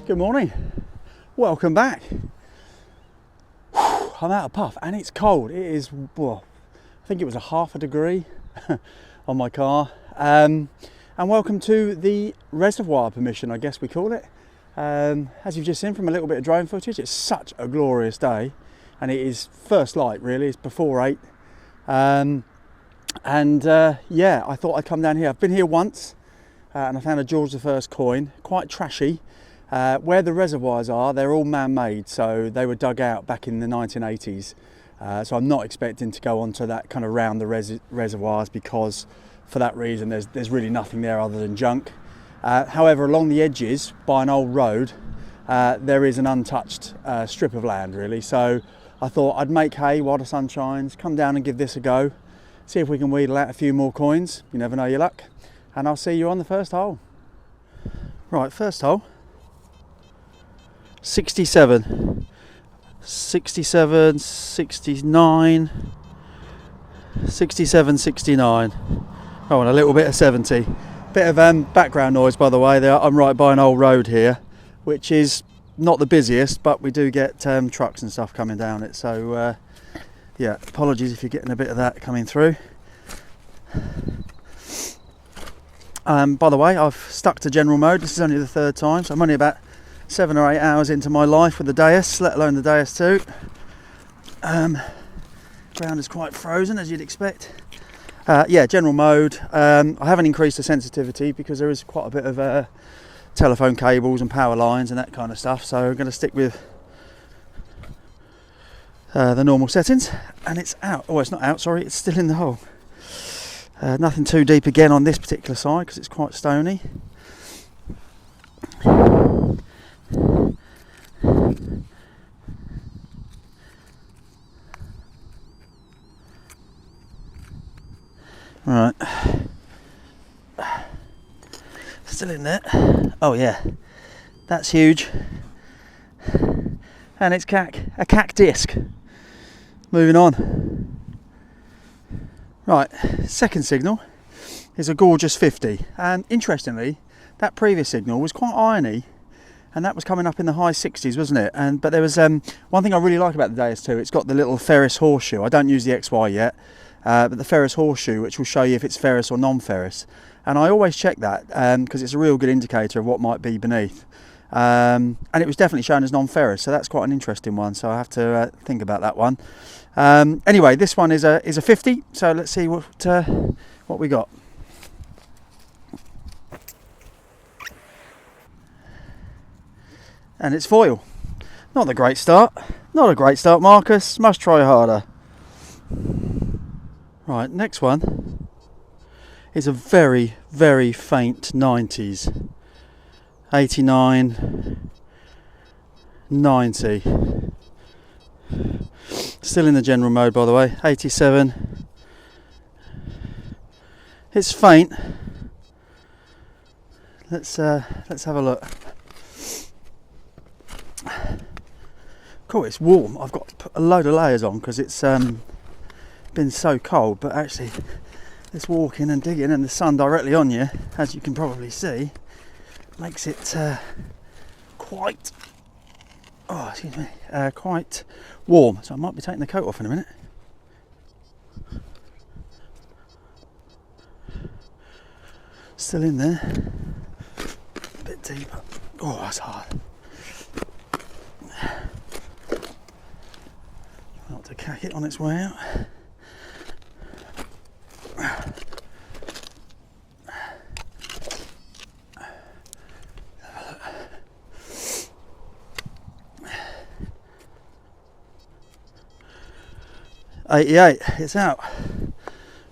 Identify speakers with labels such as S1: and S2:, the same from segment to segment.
S1: Good morning, welcome back. I'm out of puff and it's cold. It is, well, I think it was a half a degree on my car. And welcome to the Reservoir Permission, I guess we call it. As you've just seen from a little bit of drone footage, it's such a glorious day and it is first light really, it's before 8. Yeah, I thought I'd come down here. I've been here once and I found a George I coin, quite trashy. Where the reservoirs are, they're all man-made, so they were dug out back in the 1980s. So I'm not expecting to go onto that kind of round the reservoirs because for that reason there's really nothing there other than junk. However, along the edges by an old road, there is an untouched strip of land really. So I thought I'd make hay while the sun shines, come down and give this a go, see if we can wheedle out a few more coins. You never know your luck. And I'll see you on the first hole. Right, first hole. 67, 67, 69, 67, 69. Oh, and a little bit of 70. Bit of background noise, by the way. I'm right by an old road here, which is not the busiest, but we do get trucks and stuff coming down it. So, yeah, apologies if you're getting a bit of that coming through. By the way, I've stuck to general mode. This is only the third time, so I'm only about 7 or 8 hours into my life with the Deus, let alone the Deus 2. Ground is quite frozen, as you'd expect. Yeah, general mode. I haven't increased the sensitivity because there is quite a bit of telephone cables and power lines and that kind of stuff, so I'm going to stick with the normal settings. And it's out. Oh, it's not out, sorry, it's still in the hole. Nothing too deep again on this particular side because it's quite stony. Right, still in there. Oh yeah, that's huge. And it's a cack disc. Moving on. Right, second signal is a gorgeous 50, and interestingly that previous signal was quite irony and that was coming up in the high 60s, wasn't it? But there was one thing I really like about the Deus 2, it's got the little ferrous horseshoe. I don't use the XY yet, but the ferrous horseshoe, which will show you if it's ferrous or non-ferrous, and I always check that because it's a real good indicator of what might be beneath. And it was definitely shown as non-ferrous, so that's quite an interesting one, so I have to think about that one. Anyway, this one is a 50, so let's see what we got. And it's foil. Not a great start, Marcus, must try harder. Right, next one is a very, very faint 90s. 89, 90. Still in the general mode, by the way. 87. It's faint. Let's have a look. Cool, it's warm. I've got to put a load of layers on because it's been so cold, but actually this walking and digging and the sun directly on you, as you can probably see, makes it quite warm. So I might be taking the coat off in a minute. Still in there, a bit deeper. Oh, that's hard. Not to cack it on its way out. $88, it's out.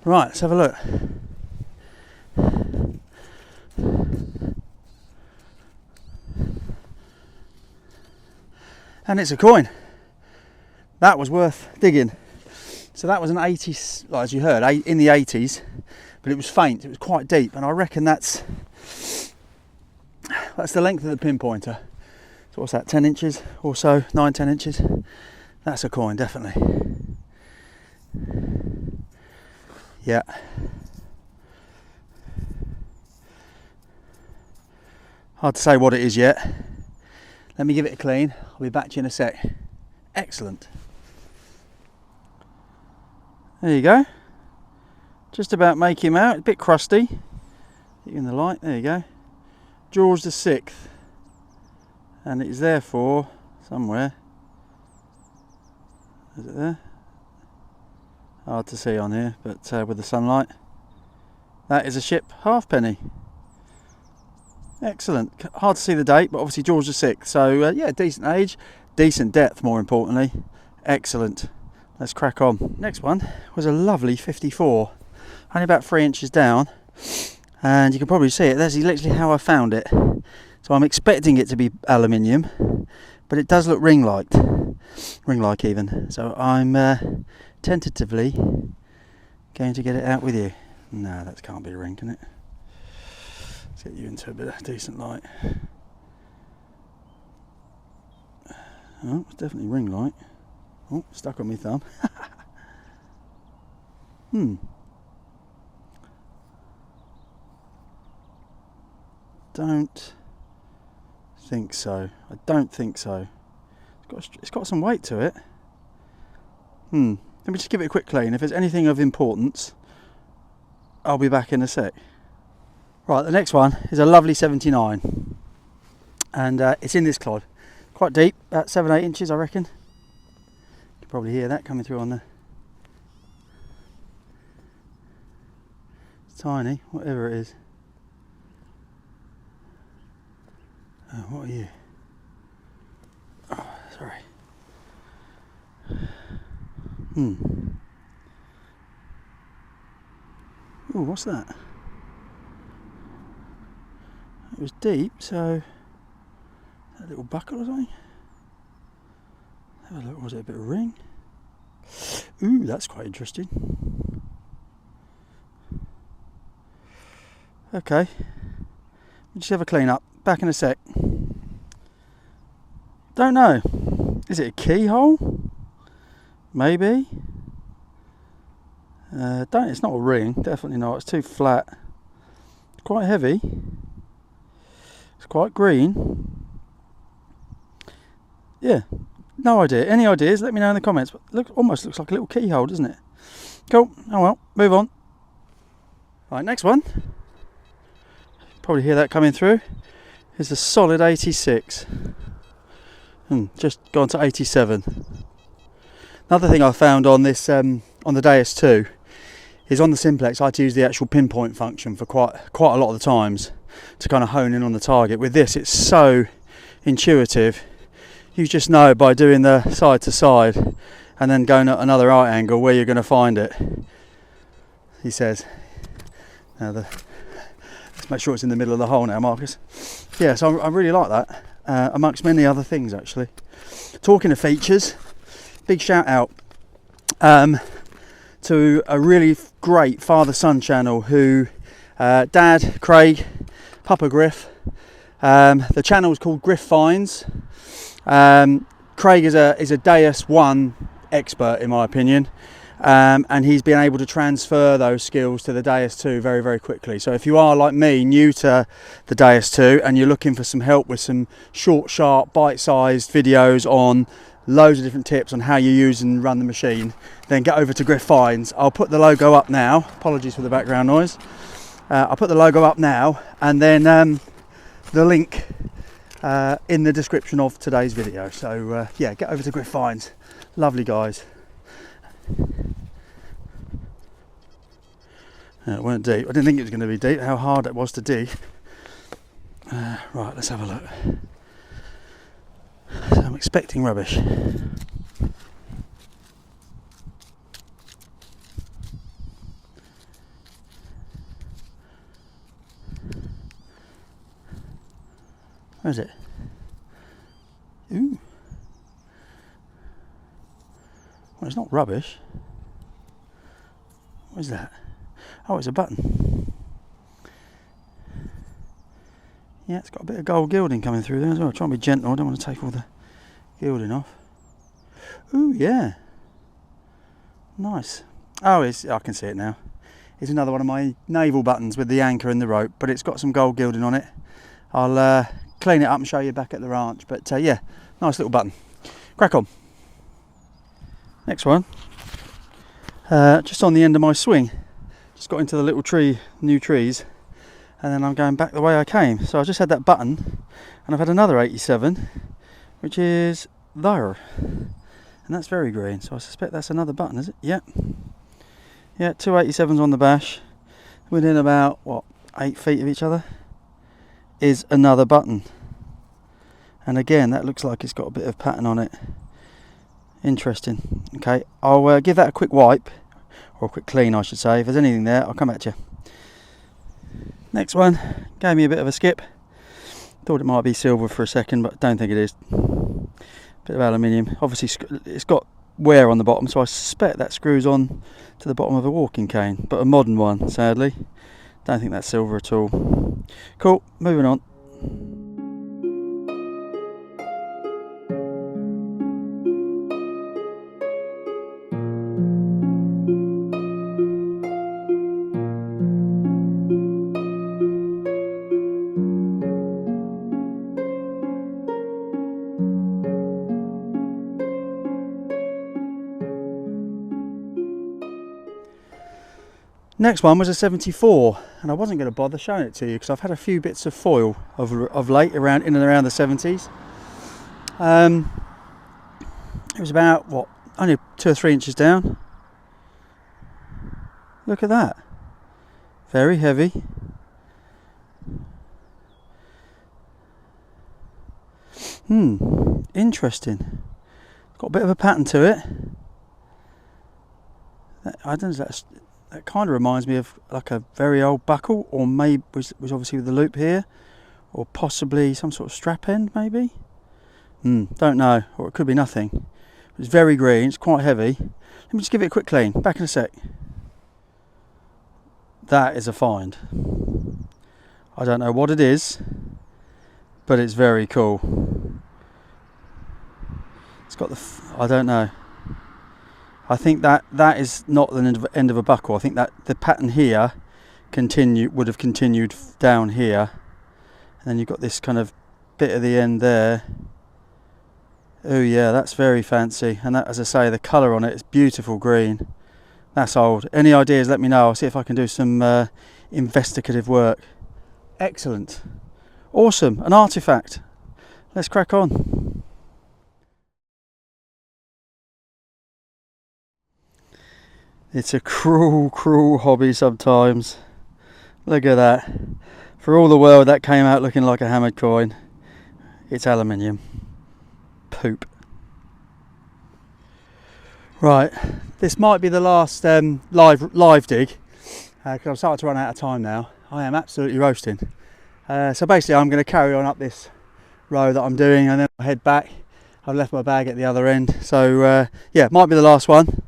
S1: Right, let's have a look. And it's a coin. That was worth digging. So that was an 80s, well, as you heard, in the 80s, but it was faint, it was quite deep, and I reckon that's the length of the pinpointer. So what's that, 10 inches or so, 9-10 inches? That's a coin, definitely. Yeah. Hard to say what it is yet. Let me give it a clean. I'll be back to you in a sec. Excellent. There you go. Just about make him out. A bit crusty. In the light. There you go. George the 6th. And it's therefore somewhere. Is it there? Hard to see on here, but with the sunlight. That is a ship halfpenny. Excellent. Hard to see the date, but obviously George the 6th. So yeah, decent age, decent depth more importantly. Excellent. Let's crack on. Next one was a lovely 54. Only about 3 inches down. And you can probably see it. That's literally how I found it. So I'm expecting it to be aluminium, but it does look ring-like even. So I'm tentatively going to get it out with you. No, that can't be a ring, can it? Let's get you into a bit of decent light. Oh, it's definitely ring light. Oh, stuck on my thumb. Don't think so. I don't think so. It's got some weight to it. Let me just give it a quick clean. If there's anything of importance, I'll be back in a sec. Right, the next one is a lovely 79. And it's in this clod. Quite deep, about 7-8 inches I reckon. You can probably hear that coming through on the... It's tiny, whatever it is. Oh, what are you? Oh, sorry. Oh, what's that? It was deep, so a little buckle or something. Have a look. Was it a bit of ring? Ooh, that's quite interesting. Okay, we'll just have a clean up. Back in a sec. Don't know. Is it a keyhole? Maybe. It's not a ring. Definitely not. It's too flat. It's quite heavy. It's quite green. Yeah. No idea. Any ideas? Let me know in the comments. But almost looks like a little keyhole, doesn't it? Cool. Oh well. Move on. Right. Next one. Probably hear that coming through. Is a solid 86. Just gone to 87. Another thing I found on this on the Deus 2 is on the Simplex I had to use the actual pinpoint function for quite a lot of the times to kind of hone in on the target. With this it's so intuitive. You just know by doing the side to side and then going at another right angle where you're going to find it. He says. Now let's make sure it's in the middle of the hole now, Marcus. Yeah, so I really like that, amongst many other things actually. Talking of features, big shout out to a really great father-son channel who, Dad, Craig, Papa Griff, the channel is called Griff Finds. Craig is a Deus 1 expert in my opinion. And he's been able to transfer those skills to the Deus 2 very, very quickly. So if you are like me, new to the Deus 2 and you're looking for some help with some short, sharp, bite-sized videos on loads of different tips on how you use and run the machine, then get over to Griff Finds. I'll put the logo up now. Apologies for the background noise. I'll put the logo up now and then the link in the description of today's video. So yeah, get over to Griff Finds. Lovely guys. It weren't deep. I didn't think it was going to be deep, how hard it was to dig. Right, let's have a look. So I'm expecting rubbish. Where is it? Ooh. Well, it's not rubbish. What is that? Oh, it's a button. Yeah, it's got a bit of gold gilding coming through there as well. Try and be gentle, I don't want to take all the gilding off. Ooh, yeah. Nice. Oh, I can see it now. It's another one of my naval buttons with the anchor and the rope, but it's got some gold gilding on it. I'll clean it up and show you back at the ranch. But yeah, nice little button. Crack on. Next one, just on the end of my swing. Just got into the little tree, new trees, and then I'm going back the way I came. So I just had that button, and I've had another 87, which is there, and that's very green. So I suspect that's another button, is it? Yeah. Yeah, 2 87s on the bash, within about, what, 8 feet of each other, is another button. And again, that looks like it's got a bit of pattern on it. Interesting. Okay, I'll give that a quick wipe, or a quick clean I should say. If there's anything there, I'll come at you. Next one, gave me a bit of a skip. Thought it might be silver for a second, but don't think it is. Bit of aluminium. Obviously it's got wear on the bottom, so I suspect that screws on to the bottom of a walking cane, but a modern one, sadly. Don't think that's silver at all. Cool, moving on. Next one was a 74, and I wasn't going to bother showing it to you because I've had a few bits of foil of late around in and around the 70s. It was about, what, only 2 or 3 inches down. Look at that. Very heavy. Interesting. Got a bit of a pattern to it. I don't know, that kind of reminds me of like a very old buckle, or maybe was obviously with the loop here, or possibly some sort of strap end maybe. Don't know, or it could be nothing. It's very green, it's quite heavy. Let me just give it a quick clean, back in a sec. That is a find. I don't know what it is, but it's very cool. It's got the, I don't know. I think that is not the end of a buckle. I think that the pattern here would have continued down here, and then you've got this kind of bit at the end there. Oh yeah, that's very fancy, and that, as I say, the colour on it is beautiful green. That's old. Any ideas, let me know. I'll see if I can do some investigative work. Excellent. Awesome, an artifact. Let's crack on. It's a cruel, cruel hobby sometimes. Look at that. For all the world that came out looking like a hammered coin, it's aluminium. Poop. Right, this might be the last live dig, because I'm starting to run out of time now. I am absolutely roasting. So basically I'm going to carry on up this row that I'm doing, and then I'll head back. I've left my bag at the other end, so yeah, might be the last one.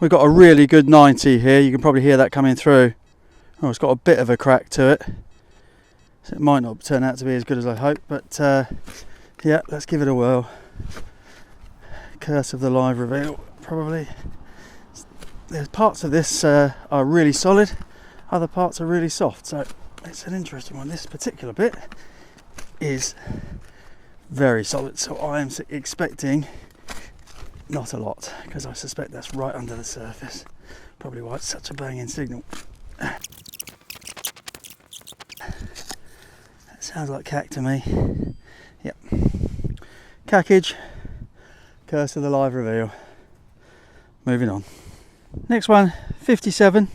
S1: We've got a really good 90 here. You can probably hear that coming through. Oh, it's got a bit of a crack to it, so it might not turn out to be as good as I hope, but yeah, let's give it a whirl. Curse of the live reveal, probably. There's parts of this are really solid, other parts are really soft, so it's an interesting one. This particular bit is very solid, so I am expecting not a lot, because I suspect that's right under the surface. Probably why it's such a banging signal. That sounds like cack to me. Yep. Cackage. Curse of the live reveal. Moving on. Next one, 57.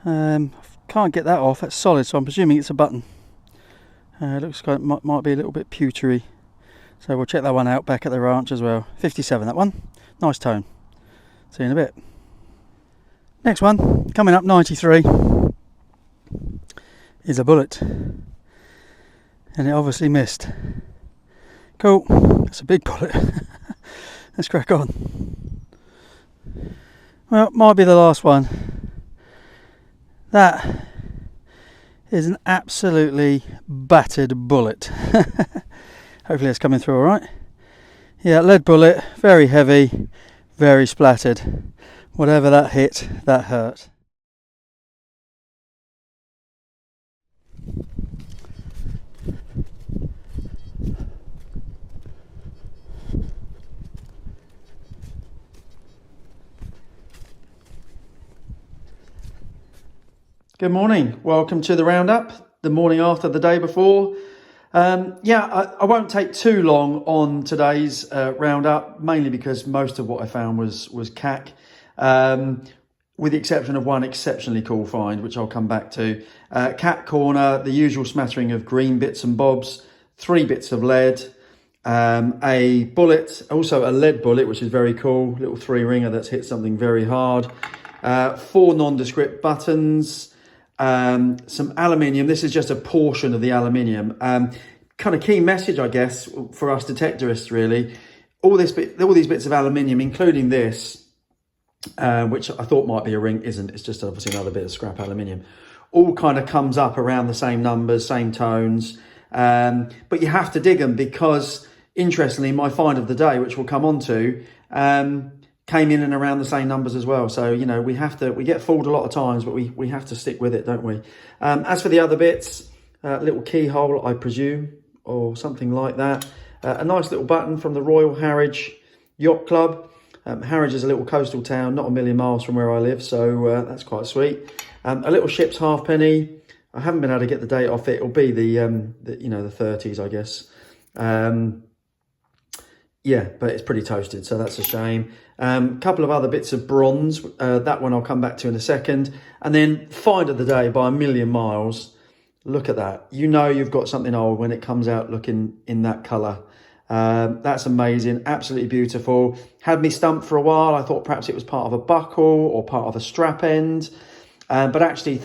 S1: Can't get that off, that's solid, so I'm presuming it's a button. Looks like it might be a little bit pewtery. So we'll check that one out back at the ranch as well. 57, that one. Nice tone. See you in a bit. Next one, coming up, 93, is a bullet. And it obviously missed. Cool, that's a big bullet. Let's crack on. Well, might be the last one. That is an absolutely battered bullet. Hopefully it's coming through all right. Yeah, lead bullet, very heavy, very splattered. Whatever that hit, that hurt. Good morning. Welcome to the roundup, the morning after the day before. I won't take too long on today's roundup, mainly because most of what I found was CAC, with the exception of one exceptionally cool find, which I'll come back to. Cat corner, the usual smattering of green bits and bobs, 3 bits of lead, a bullet, also a lead bullet, which is very cool, little 3-ringer that's hit something very hard, 4 nondescript buttons, some aluminium. This is just a portion of the aluminium. Kind of key message, I guess, for us detectorists, really. All these bits of aluminium, including this, which I thought might be a ring, isn't. It's just obviously another bit of scrap aluminium. All kind of comes up around the same numbers, same tones. But you have to dig them because, interestingly, my find of the day, which we'll come on to, came in and around the same numbers as well. So, you know, we get fooled a lot of times, but we have to stick with it, don't we? As for the other bits, little keyhole, I presume, or something like that. A nice little button from the Royal Harwich Yacht Club. Harwich is a little coastal town, not a million miles from where I live, so that's quite sweet. A little ship's halfpenny. I haven't been able to get the date off it. It'll be the 30s, I guess. Yeah, but it's pretty toasted, so that's a shame. Couple of other bits of bronze. That one I'll come back to in a second. And then find of the day by a million miles. Look at that. You know you've got something old when it comes out looking in that colour. That's amazing. Absolutely beautiful. Had me stumped for a while. I thought perhaps it was part of a buckle or part of a strap end. But actually,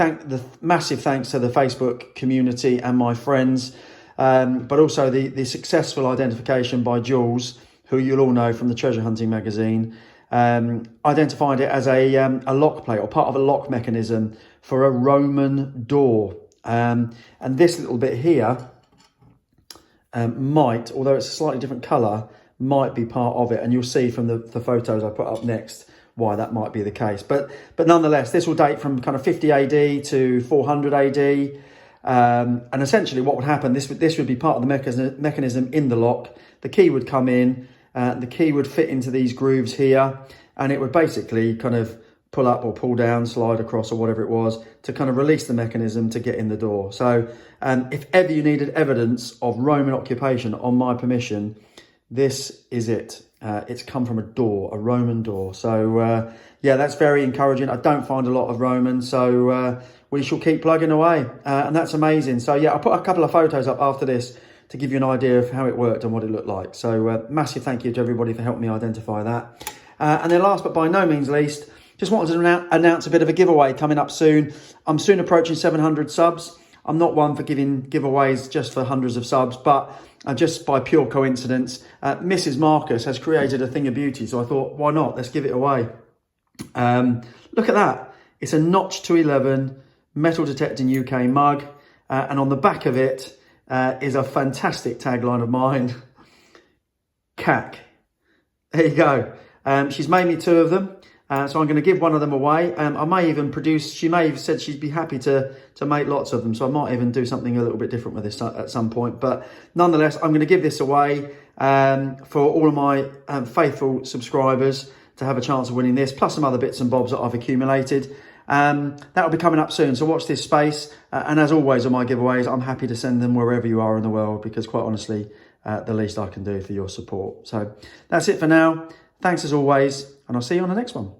S1: massive thanks to the Facebook community and my friends. But also the successful identification by Jules, who you'll all know from the Treasure Hunting magazine, identified it as a lock plate or part of a lock mechanism for a Roman door. And this little bit here might, although it's a slightly different colour, might be part of it. And you'll see from the photos I put up next why that might be the case. But nonetheless, this will date from kind of 50 AD to 400 AD. And essentially what would happen, this would be part of the mechanism in the lock. The key would come in, the key would fit into these grooves here, and it would basically kind of pull up or pull down, slide across or whatever it was to kind of release the mechanism to get in the door. So if ever you needed evidence of Roman occupation on my permission, this is it. It's come from a Roman door. So yeah, that's very encouraging. I don't find a lot of Roman, so we shall keep plugging away, and that's amazing. So yeah, I'll put a couple of photos up after this to give you an idea of how it worked and what it looked like. So massive thank you to everybody for helping me identify that. And then last but by no means least, just wanted to announce a bit of a giveaway coming up soon. I'm soon approaching 700 subs. I'm not one for giving giveaways just for hundreds of subs, but just by pure coincidence, Mrs. Marcus has created a thing of beauty. So I thought, why not? Let's give it away. Look at that. It's a notch to 11 metal detecting UK mug. And on the back of it is a fantastic tagline of mine. CAC. There you go. She's made me 2 of them. So I'm going to give one of them away. I may even she may have said she'd be happy to make lots of them. So I might even do something a little bit different with this at some point. But nonetheless, I'm going to give this away for all of my faithful subscribers to have a chance of winning this, plus some other bits and bobs that I've accumulated. That will be coming up soon. So watch this space. And as always on my giveaways, I'm happy to send them wherever you are in the world, because quite honestly, the least I can do for your support. So that's it for now. Thanks as always, and I'll see you on the next one.